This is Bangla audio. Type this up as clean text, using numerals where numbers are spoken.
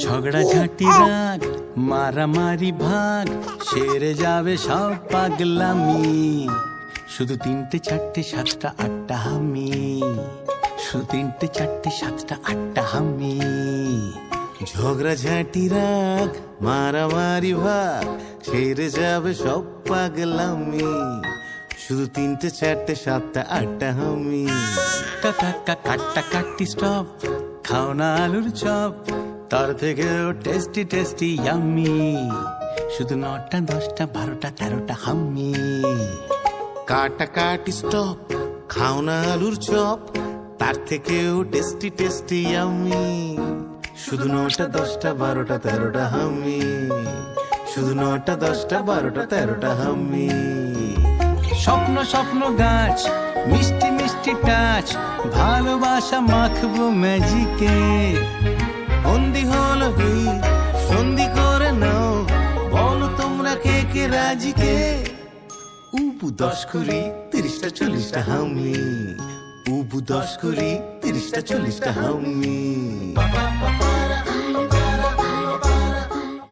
ঝগড়াঝাটি রাগ মারামারি ভাগ সেরে যাবে সব পাগলামি। শুধু 3টে 4টে 7টা 8টা হামি, শুধু 3টে 4টে 7টা 8টা হামি। ঝগড়াঝাটি রাগ মারামারি ভাগ সেরে যাবে সব পাগলামি। শুধু 3টে 4টে 7টা 8টা হামি। কাকা কাটা কাটি স্টপ, খাও না আলুর চপ, তার থেকেও টেস্টি টেস্টি ইয়াম্মি। শুধু 9টা 10টা 12টা 13টা হাম্মি। কাটা কাটি স্টপ, খাও না আলুর চপ, তার থেকেও টেস্টি টেস্টি ইয়াম্মি। শুধু 9টা 10টা 12টা 13টা হাম্মি। শুধু 9টা 10টা 12টা 13টা হাম্মি। স্বপ্ন স্বপ্ন গাছ মিষ্টি মিষ্টি টাচ, ভালোবাসা মাখবো ম্যাজিকে। বন্দি হলো সন্ধি করে নাও, বলো তোমরা কে কে রাজি কে। উবু 10 কুড়ি 30টা 40টা হামি। উবু 10 কুড়ি 30টা 40টা হামি।